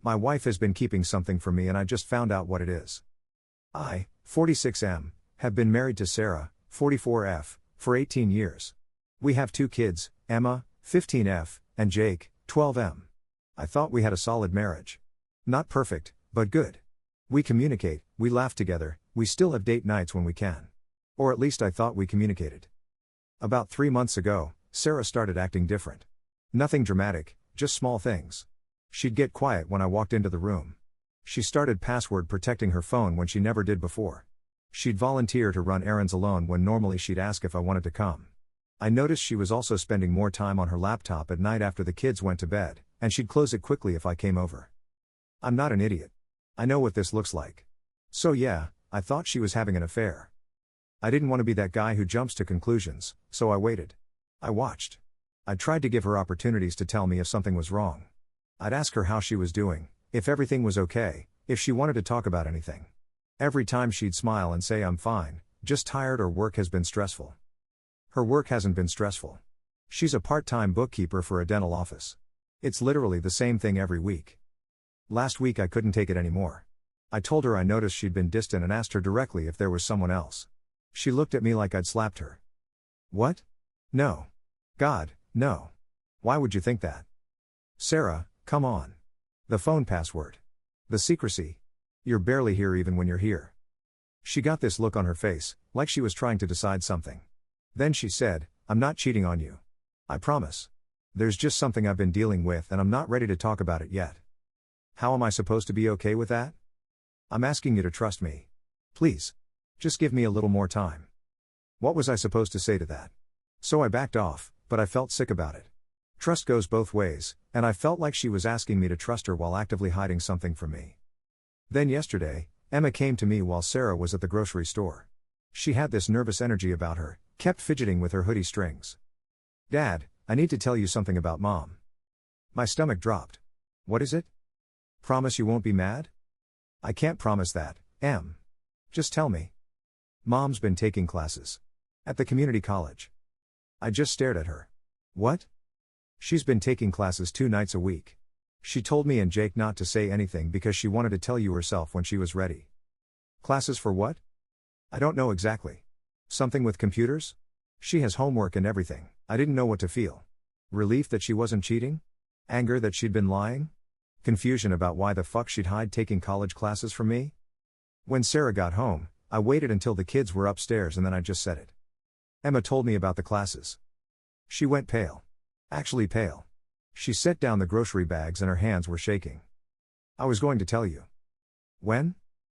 My wife has been keeping something from me and I just found out what it is. I, 46M, have been married to Sarah, 44F, for 18 years. We have 2 kids, Emma, 15F, and Jake, 12M. I thought we had a solid marriage. Not perfect, but good. We communicate, we laugh together, we still have date nights when we can. Or at least I thought we communicated. About 3 months ago, Sarah started acting different. Nothing dramatic, just small things. She'd get quiet when I walked into the room. She started password protecting her phone when she never did before. She'd volunteer to run errands alone when normally she'd ask if I wanted to come. I noticed she was also spending more time on her laptop at night after the kids went to bed, and she'd close it quickly if I came over. I'm not an idiot. I know what this looks like. So yeah, I thought she was having an affair. I didn't want to be that guy who jumps to conclusions, so I waited. I watched. I tried to give her opportunities to tell me if something was wrong. I'd ask her how she was doing, if everything was okay, if she wanted to talk about anything. Every time she'd smile and say I'm fine, just tired or work has been stressful. Her work hasn't been stressful. She's a part-time bookkeeper for a dental office. It's literally the same thing every week. Last week I couldn't take it anymore. I told her I noticed she'd been distant and asked her directly if there was someone else. She looked at me like I'd slapped her. What? No. God, no. Why would you think that? Sarah, come on. The phone password. The secrecy. You're barely here even when you're here. She got this look on her face, like she was trying to decide something. Then she said, I'm not cheating on you. I promise. There's just something I've been dealing with and I'm not ready to talk about it yet. How am I supposed to be okay with that? I'm asking you to trust me. Please. Just give me a little more time. What was I supposed to say to that? So I backed off, but I felt sick about it. Trust goes both ways, and I felt like she was asking me to trust her while actively hiding something from me. Then yesterday, Emma came to me while Sarah was at the grocery store. She had this nervous energy about her, kept fidgeting with her hoodie strings. Dad, I need to tell you something about Mom. My stomach dropped. What is it? Promise you won't be mad? I can't promise that, Em. Just tell me. Mom's been taking classes. At the community college. I just stared at her. What? She's been taking classes 2 nights a week. She told me and Jake not to say anything because she wanted to tell you herself when she was ready. Classes for what? I don't know exactly. Something with computers? She has homework and everything. I didn't know what to feel. Relief that she wasn't cheating? Anger that she'd been lying? Confusion about why the fuck she'd hide taking college classes from me? When Sarah got home, I waited until the kids were upstairs and then I just said it. Emma told me about the classes. She went pale. Actually pale. She set down the grocery bags and her hands were shaking. I was going to tell you. When?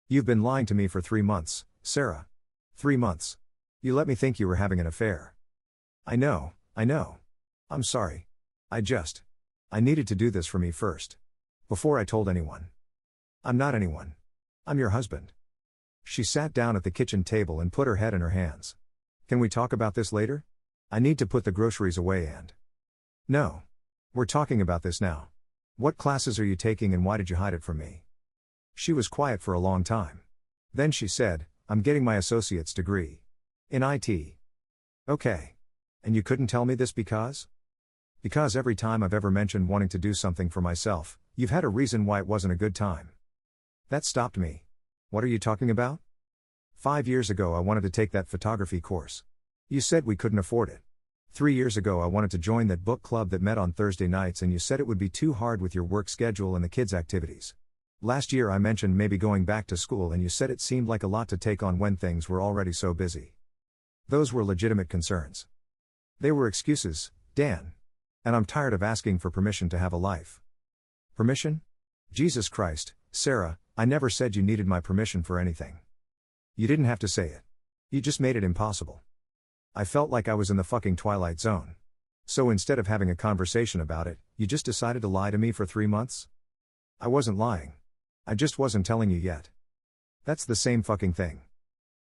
You've been lying to me for 3 months, Sarah. 3 months. You let me think you were having an affair. I know. I'm sorry. I needed to do this for me first. Before I told anyone. I'm not anyone. I'm your husband. She sat down at the kitchen table and put her head in her hands. Can we talk about this later? I need to put the groceries away and... No. We're talking about this now. What classes are you taking and why did you hide it from me? She was quiet for a long time. Then she said, I'm getting my associate's degree. In IT. Okay. And you couldn't tell me this because? Because every time I've ever mentioned wanting to do something for myself, you've had a reason why it wasn't a good time. That stopped me. What are you talking about? 5 years ago I wanted to take that photography course. You said we couldn't afford it. 3 years ago I wanted to join that book club that met on Thursday nights and you said it would be too hard with your work schedule and the kids' activities. Last year I mentioned maybe going back to school and you said it seemed like a lot to take on when things were already so busy. Those were legitimate concerns. They were excuses, Dan. And I'm tired of asking for permission to have a life. Permission? Jesus Christ, Sarah, I never said you needed my permission for anything. You didn't have to say it. You just made it impossible. I felt like I was in the fucking Twilight Zone. So instead of having a conversation about it, you just decided to lie to me for 3 months? I wasn't lying. I just wasn't telling you yet. That's the same fucking thing.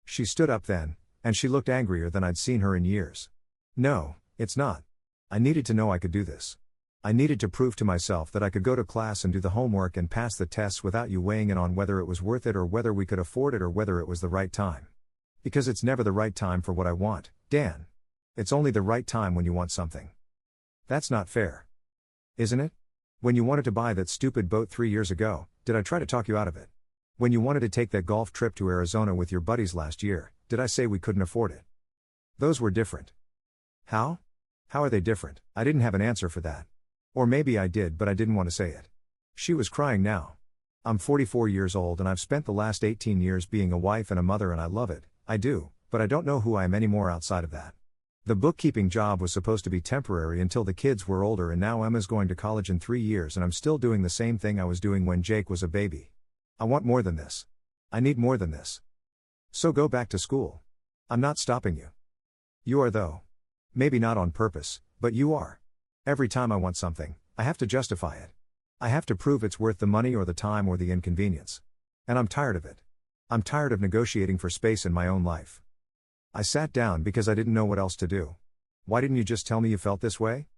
She stood up then, and she looked angrier than I'd seen her in years. No, it's not. I needed to know I could do this. I needed to prove to myself that I could go to class and do the homework and pass the tests without you weighing in on whether it was worth it or whether we could afford it or whether it was the right time. Because it's never the right time for what I want, Dan. It's only the right time when you want something. That's not fair. Isn't it? When you wanted to buy that stupid boat 3 years ago, did I try to talk you out of it? When you wanted to take that golf trip to Arizona with your buddies last year, did I say we couldn't afford it? Those were different. How? How are they different? I didn't have an answer for that. Or maybe I did, but I didn't want to say it. She was crying now. I'm 44 years old and I've spent the last 18 years being a wife and a mother and I love it, I do, but I don't know who I am anymore outside of that. The bookkeeping job was supposed to be temporary until the kids were older and now Emma's going to college in 3 years and I'm still doing the same thing I was doing when Jake was a baby. I want more than this. I need more than this. So go back to school. I'm not stopping you. You are though. Maybe not on purpose, but you are. Every time I want something, I have to justify it. I have to prove it's worth the money or the time or the inconvenience. And I'm tired of it. I'm tired of negotiating for space in my own life. I sat down because I didn't know what else to do. Why didn't you just tell me you felt this way?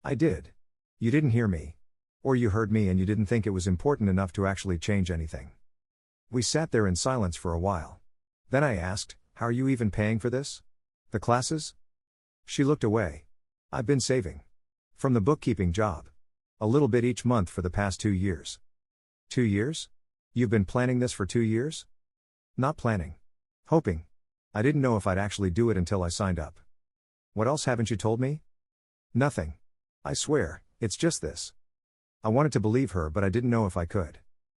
I did. You didn't hear me. Or you heard me and you didn't think it was important enough to actually change anything. We sat there in silence for a while. Then I asked, how are you even paying for this? The classes? She looked away. I've been saving. From the bookkeeping job. A little bit each month for the past 2 years. 2 years? You've been planning this for 2 years? Not planning. Hoping. I didn't know if I'd actually do it until I signed up. What else haven't you told me? Nothing. I swear, it's just this. I wanted to believe her but I didn't know if I could.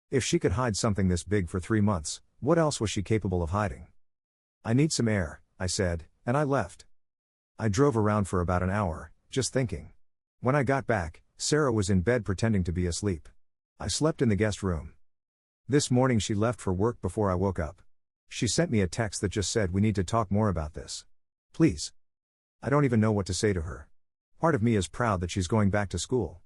If she could hide something this big for 3 months, what else was she capable of hiding? I need some air, I said, and I left. I drove around for about an hour, just thinking. When I got back, Sarah was in bed pretending to be asleep. I slept in the guest room. This morning she left for work before I woke up. She sent me a text that just said we need to talk more about this. Please. I don't even know what to say to her. Part of me is proud that she's going back to school.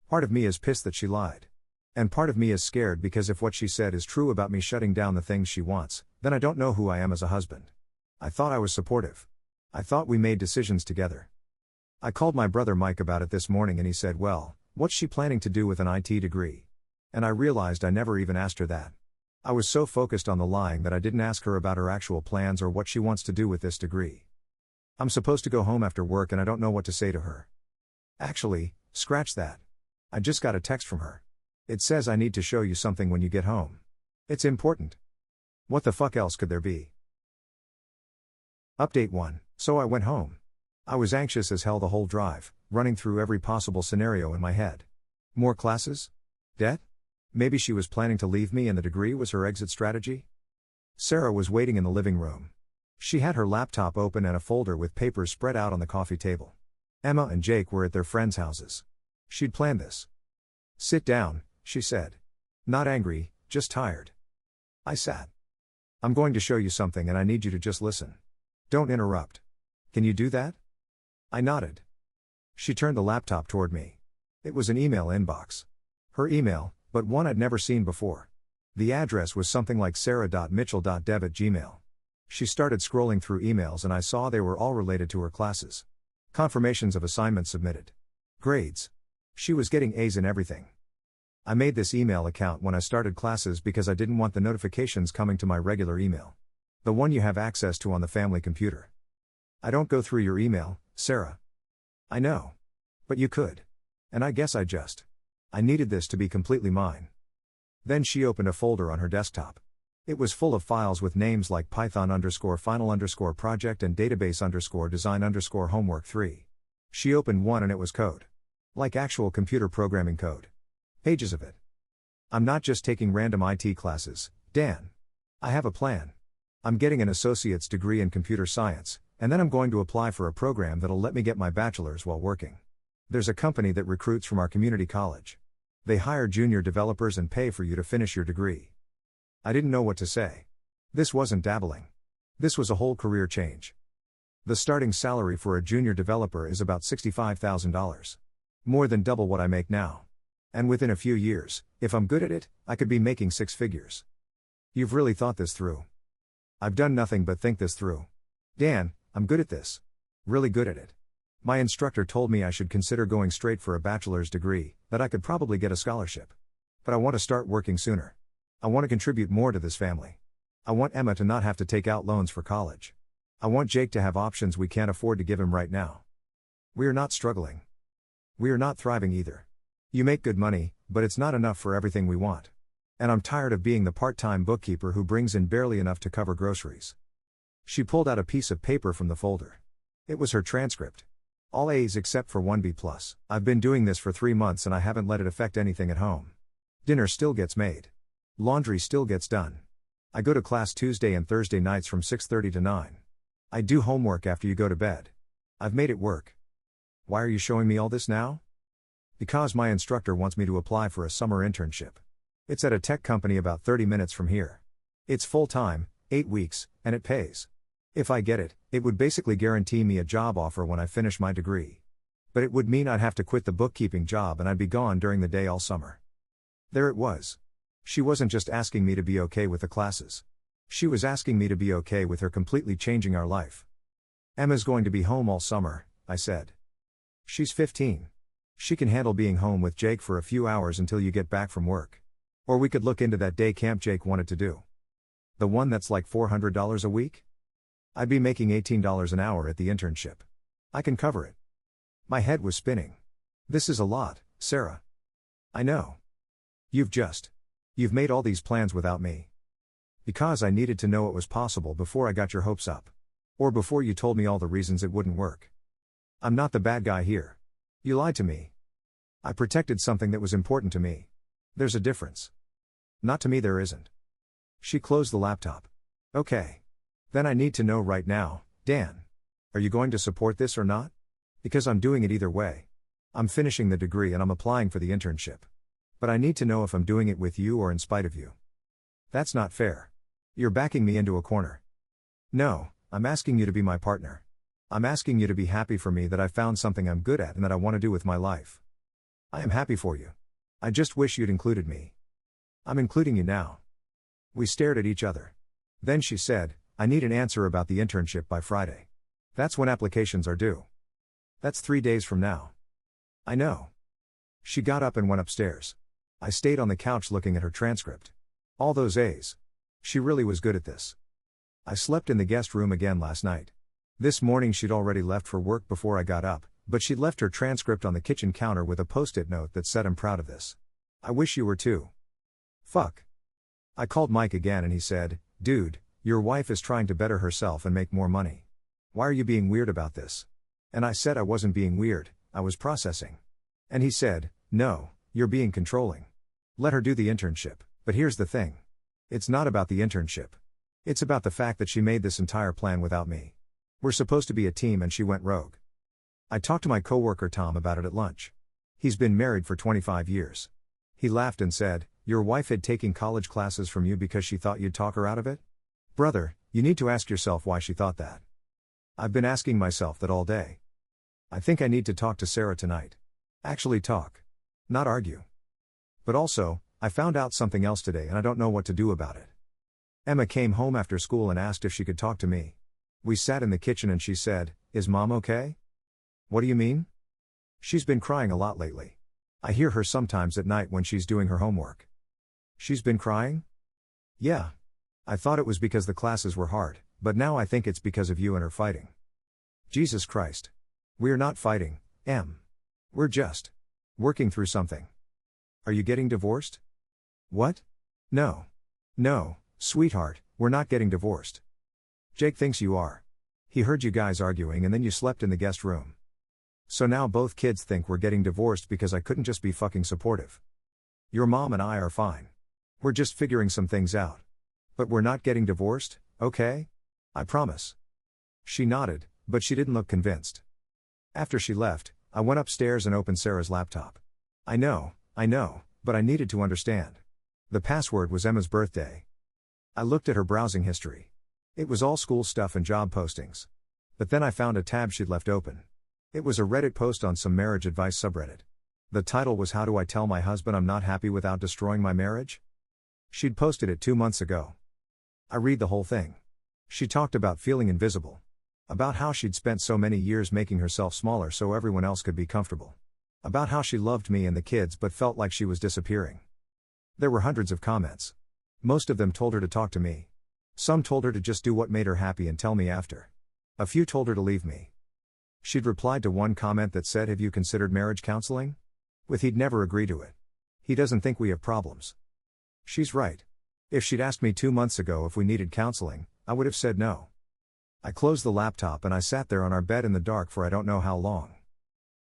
Part of me is pissed that she lied. And part of me is scared because if what she said is true about me shutting down the things she wants, then I don't know who I am as a husband. I thought I was supportive. I thought we made decisions together. I called my brother Mike about it this morning and he said, well, what's she planning to do with an IT degree? And I realized I never even asked her that. I was so focused on the lying that I didn't ask her about her actual plans or what she wants to do with this degree. I'm supposed to go home after work and I don't know what to say to her. Actually, scratch that. I just got a text from her. It says I need to show you something when you get home. It's important. What the fuck else could there be? Update 1. So I went home. I was anxious as hell the whole drive, running through every possible scenario in my head. More classes? Debt? Maybe she was planning to leave me and the degree was her exit strategy? Sarah was waiting in the living room. She had her laptop open and a folder with papers spread out on the coffee table. Emma and Jake were at their friends' houses. She'd planned this. Sit down, she said. Not angry, just tired. I sat. I'm going to show you something and I need you to just listen. Don't interrupt. Can you do that? I nodded. She turned the laptop toward me. It was an email inbox. Her email, but one I'd never seen before. The address was something like sarah.mitchell.dev@gmail. She started scrolling through emails and I saw they were all related to her classes. Confirmations of assignments submitted. Grades. She was getting A's in everything. I made this email account when I started classes because I didn't want the notifications coming to my regular email. The one you have access to on the family computer. I don't go through your email, Sarah. I know. But you could. And I guess I needed this to be completely mine. Then she opened a folder on her desktop. It was full of files with names like Python_final_project and database_design_homework 3. She opened one and it was code. Like actual computer programming code. Pages of it. I'm not just taking random IT classes, Dan. I have a plan. I'm getting an associate's degree in computer science, and then I'm going to apply for a program that'll let me get my bachelor's while working. There's a company that recruits from our community college. They hire junior developers and pay for you to finish your degree. I didn't know what to say. This wasn't dabbling. This was a whole career change. The starting salary for a junior developer is about $65,000. More than double what I make now. And within a few years, if I'm good at it, I could be making 6 figures. You've really thought this through. I've done nothing but think this through. Dan, I'm good at this. Really good at it. My instructor told me I should consider going straight for a bachelor's degree, that I could probably get a scholarship. But I want to start working sooner. I want to contribute more to this family. I want Emma to not have to take out loans for college. I want Jake to have options we can't afford to give him right now. We are not struggling. We are not thriving either. You make good money, but it's not enough for everything we want. And I'm tired of being the part-time bookkeeper who brings in barely enough to cover groceries. She pulled out a piece of paper from the folder. It was her transcript. All A's except for one B+. I've been doing this for 3 months and I haven't let it affect anything at home. Dinner still gets made. Laundry still gets done. I go to class Tuesday and Thursday nights from 6:30 to 9. I do homework after you go to bed. I've made it work. Why are you showing me all this now? Because my instructor wants me to apply for a summer internship. It's at a tech company about 30 minutes from here. It's full-time, 8 weeks, and it pays. If I get it, it would basically guarantee me a job offer when I finish my degree. But it would mean I'd have to quit the bookkeeping job and I'd be gone during the day all summer. There it was. She wasn't just asking me to be okay with the classes. She was asking me to be okay with her completely changing our life. Emma's going to be home all summer, I said. She's 15. She can handle being home with Jake for a few hours until you get back from work. Or we could look into that day camp Jake wanted to do. The one that's like $400 a week? I'd be making $18 an hour at the internship. I can cover it. My head was spinning. This is a lot, Sarah. I know. You've made all these plans without me. Because I needed to know it was possible before I got your hopes up. Or before you told me all the reasons it wouldn't work. I'm not the bad guy here. You lied to me. I protected something that was important to me. There's a difference. Not to me there isn't. She closed the laptop. Okay. Then I need to know right now, Dan. Are you going to support this or not? Because I'm doing it either way. I'm finishing the degree and I'm applying for the internship. But I need to know if I'm doing it with you or in spite of you. That's not fair. You're backing me into a corner. No, I'm asking you to be my partner. I'm asking you to be happy for me that I found something I'm good at and that I want to do with my life. I am happy for you. I just wish you'd included me. I'm including you now. We stared at each other. Then she said, I need an answer about the internship by Friday. That's when applications are due. That's 3 days from now. I know. She got up and went upstairs. I stayed on the couch looking at her transcript. All those A's. She really was good at this. I slept in the guest room again last night. This morning she'd already left for work before I got up, but she'd left her transcript on the kitchen counter with a post-it note that said I'm proud of this. I wish you were too. Fuck. I called Mike again and he said, dude, your wife is trying to better herself and make more money. Why are you being weird about this? And I said I wasn't being weird, I was processing. And he said, no, you're being controlling. Let her do the internship, but here's the thing. It's not about the internship. It's about the fact that she made this entire plan without me. We're supposed to be a team and she went rogue. I talked to my coworker Tom about it at lunch. He's been married for 25 years. He laughed and said, your wife had taken college classes from you because she thought you'd talk her out of it? Brother, you need to ask yourself why she thought that. I've been asking myself that all day. I think I need to talk to Sarah tonight. Actually talk. Not argue. But also, I found out something else today and I don't know what to do about it. Emma came home after school and asked if she could talk to me. We sat in the kitchen and she said, is Mom okay? What do you mean? She's been crying a lot lately. I hear her sometimes at night when she's doing her homework. She's been crying? Yeah. I thought it was because the classes were hard, but now I think it's because of you and her fighting. Jesus Christ. We're not fighting, Em. We're just working through something. Are you getting divorced? What? No. No, sweetheart, we're not getting divorced. Jake thinks you are. He heard you guys arguing and then you slept in the guest room. So now both kids think we're getting divorced because I couldn't just be fucking supportive. Your mom and I are fine. We're just figuring some things out. But we're not getting divorced, okay? I promise. She nodded, but she didn't look convinced. After she left, I went upstairs and opened Sarah's laptop. I know, but I needed to understand. The password was Emma's birthday. I looked at her browsing history. It was all school stuff and job postings. But then I found a tab she'd left open. It was a Reddit post on some marriage advice subreddit. The title was How Do I Tell My Husband I'm Not Happy Without Destroying My Marriage? She'd posted it 2 months ago. I read the whole thing. She talked about feeling invisible. About how she'd spent so many years making herself smaller so everyone else could be comfortable. About how she loved me and the kids but felt like she was disappearing. There were hundreds of comments. Most of them told her to talk to me. Some told her to just do what made her happy and tell me after. A few told her to leave me. She'd replied to one comment that said, have you considered marriage counseling? With he'd never agree to it. He doesn't think we have problems. She's right. If she'd asked me 2 months ago if we needed counseling, I would have said no. I closed the laptop and I sat there on our bed in the dark for I don't know how long.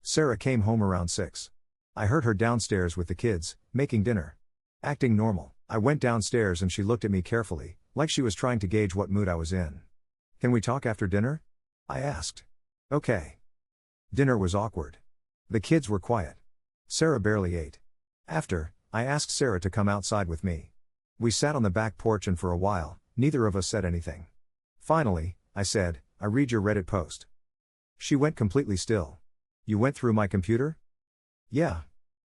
Sarah came home around 6. I heard her downstairs with the kids, making dinner. Acting normal, I went downstairs and she looked at me carefully, like she was trying to gauge what mood I was in. "Can we talk after dinner?" I asked. "Okay." Dinner was awkward. The kids were quiet. Sarah barely ate. After, I asked Sarah to come outside with me. We sat on the back porch and for a while, neither of us said anything. Finally, I said, "I read your Reddit post." She went completely still. "You went through my computer?" "Yeah.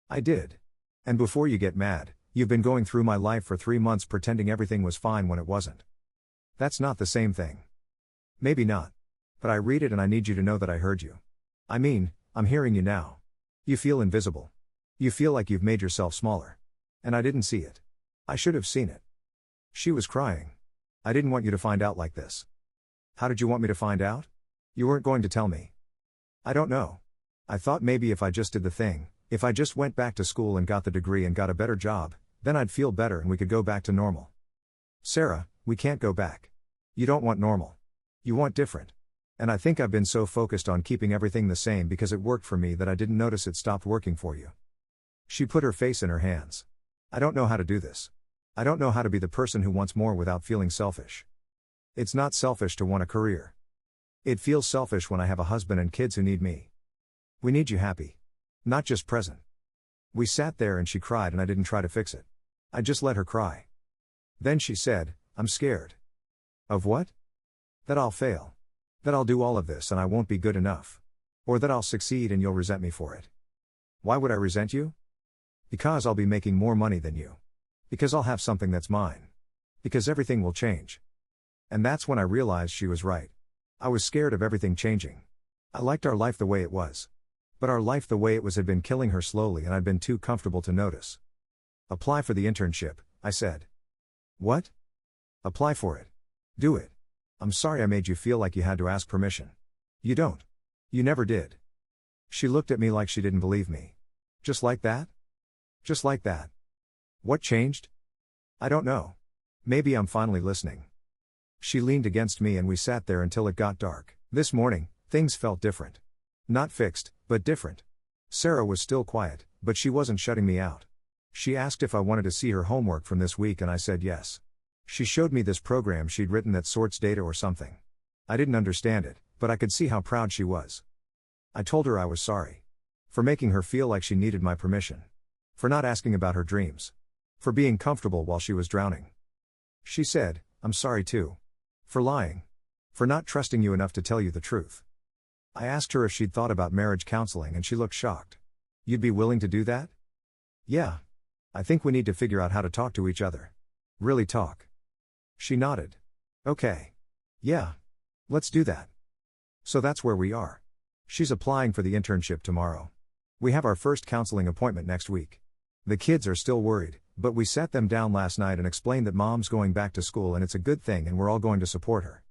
I did. And before you get mad, you've been going through my life for 3 months pretending everything was fine when it wasn't. That's not the same thing." "Maybe not. But I read it and I need you to know that I heard you. I mean, I'm hearing you now. You feel invisible. You feel like you've made yourself smaller. And I didn't see it. I should have seen it." She was crying. "I didn't want you to find out like this." "How did you want me to find out? You weren't going to tell me." "I don't know. I thought maybe if I just did the thing, if I just went back to school and got the degree and got a better job, then I'd feel better and we could go back to normal." "Sarah, we can't go back. You don't want normal. You want different. And I think I've been so focused on keeping everything the same because it worked for me that I didn't notice it stopped working for you." She put her face in her hands. "I don't know how to do this. I don't know how to be the person who wants more without feeling selfish. It's not selfish to want a career. It feels selfish when I have a husband and kids who need me. We need you happy. Not just present." We sat there and she cried and I didn't try to fix it. I just let her cry. Then she said, "I'm scared." "Of what?" "That I'll fail. That I'll do all of this and I won't be good enough. Or that I'll succeed and you'll resent me for it." "Why would I resent you?" "Because I'll be making more money than you. Because I'll have something that's mine. Because everything will change." And that's when I realized she was right. I was scared of everything changing. I liked our life the way it was. But our life the way it was had been killing her slowly and I'd been too comfortable to notice. "Apply for the internship," I said. "What?" "Apply for it. Do it. I'm sorry I made you feel like you had to ask permission. You don't. You never did." She looked at me like she didn't believe me. "Just like that?" "Just like that." "What changed?" "I don't know. Maybe I'm finally listening." She leaned against me and we sat there until it got dark. This morning, things felt different. Not fixed, but different. Sarah was still quiet, but she wasn't shutting me out. She asked if I wanted to see her homework from this week and I said yes. She showed me this program she'd written that sorts data or something. I didn't understand it, but I could see how proud she was. I told her I was sorry. For making her feel like she needed my permission. For not asking about her dreams. For being comfortable while she was drowning. She said, "I'm sorry too. For lying. For not trusting you enough to tell you the truth." I asked her if she'd thought about marriage counseling and she looked shocked. "You'd be willing to do that?" "Yeah. I think we need to figure out how to talk to each other. Really talk." She nodded. "Okay. Yeah. Let's do that." So that's where we are. She's applying for the internship tomorrow. We have our first counseling appointment next week. The kids are still worried, but we sat them down last night and explained that Mom's going back to school and it's a good thing and we're all going to support her.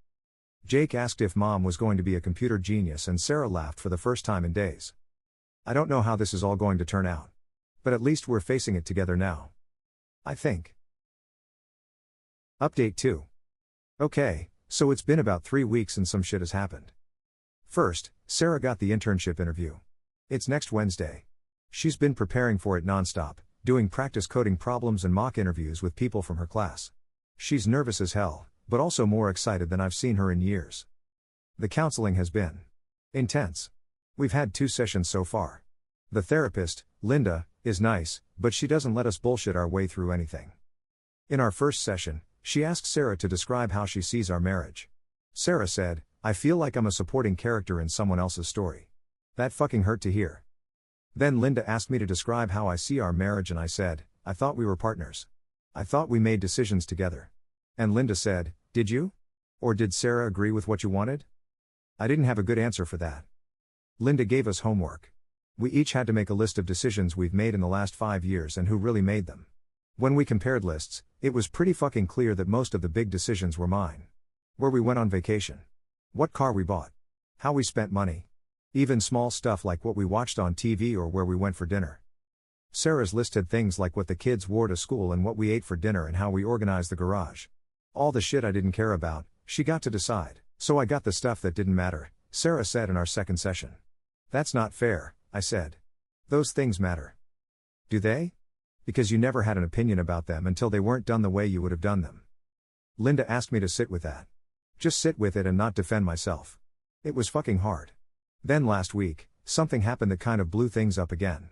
Jake asked if Mom was going to be a computer genius and Sarah laughed for the first time in days. I don't know how this is all going to turn out. But at least we're facing it together now. I think. Update 2. Okay, so it's been about 3 weeks and some shit has happened. First, Sarah got the internship interview. It's next Wednesday. She's been preparing for it nonstop, doing practice coding problems and mock interviews with people from her class. She's nervous as hell, but also more excited than I've seen her in years. The counseling has been intense. We've had 2 sessions so far. The therapist, Linda, is nice, but she doesn't let us bullshit our way through anything. In our first session, she asked Sarah to describe how she sees our marriage. Sarah said, "I feel like I'm a supporting character in someone else's story." That fucking hurt to hear. Then Linda asked me to describe how I see our marriage and I said, "I thought we were partners. I thought we made decisions together." And Linda said, "Did you? Or did Sarah agree with what you wanted?" I didn't have a good answer for that. Linda gave us homework. We each had to make a list of decisions we've made in the last 5 years and who really made them. When we compared lists, it was pretty fucking clear that most of the big decisions were mine. Where we went on vacation. What car we bought. How we spent money. Even small stuff like what we watched on TV or where we went for dinner. Sarah's list had things like what the kids wore to school and what we ate for dinner and how we organized the garage. All the shit I didn't care about, she got to decide. So I got the stuff that didn't matter, Sarah said in our second session. That's not fair, I said. Those things matter. Do they? Because you never had an opinion about them until they weren't done the way you would have done them. Linda asked me to sit with that. Just sit with it and not defend myself. It was fucking hard. Then last week, something happened that kind of blew things up again.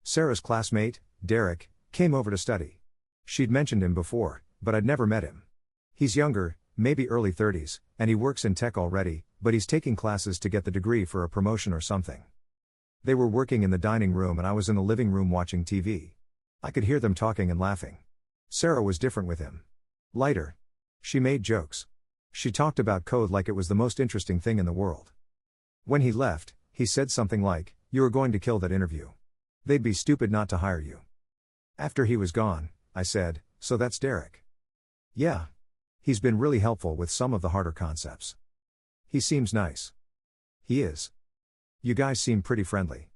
Sarah's classmate, Derek, came over to study. She'd mentioned him before, but I'd never met him. He's younger, maybe early 30s, and he works in tech already, but he's taking classes to get the degree for a promotion or something. They were working in the dining room and I was in the living room watching TV. I could hear them talking and laughing. Sarah was different with him. Lighter. She made jokes. She talked about code like it was the most interesting thing in the world. When he left, he said something like, "You are going to kill that interview. They'd be stupid not to hire you." After he was gone, I said, "So that's Derek." "Yeah. He's been really helpful with some of the harder concepts. He seems nice." "He is. You guys seem pretty friendly."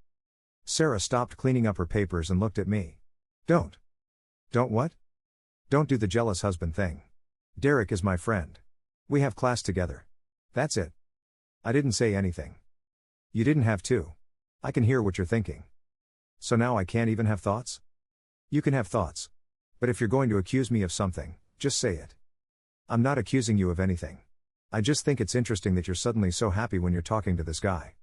Sarah stopped cleaning up her papers and looked at me. Don't what? Don't do the jealous husband thing. Derek is my friend. We have class together. That's it." I didn't say anything. "You didn't have to. I can hear what you're thinking. So now I can't even have thoughts?" "You can have thoughts. But if you're going to accuse me of something, just say it." "I'm not accusing you of anything. I just think it's interesting that you're suddenly so happy when you're talking to this guy."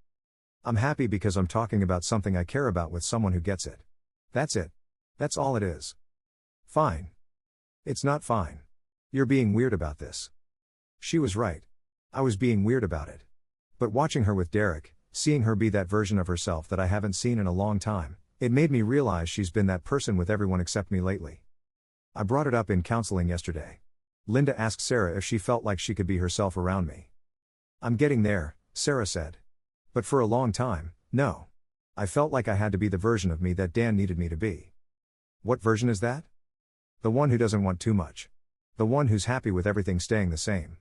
"I'm happy because I'm talking about something I care about with someone who gets it. That's it. That's all it is." "Fine." "It's not fine. You're being weird about this." She was right. I was being weird about it. But watching her with Derek, seeing her be that version of herself that I haven't seen in a long time, it made me realize she's been that person with everyone except me lately. I brought it up in counseling yesterday. Linda asked Sarah if she felt like she could be herself around me. "I'm getting there," Sarah said. "But for a long time, no. I felt like I had to be the version of me that Dan needed me to be." "What version is that?" "The one who doesn't want too much. The one who's happy with everything staying the same."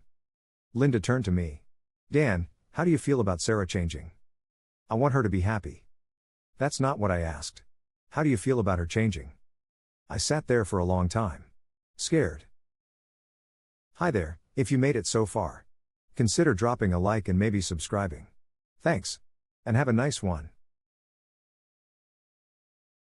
Linda turned to me. "Dan, how do you feel about Sarah changing?" "I want her to be happy." "That's not what I asked. How do you feel about her changing?" I sat there for a long time. Scared. Hi there, if you made it so far. Consider dropping a like and maybe subscribing. Thanks. And have a nice one.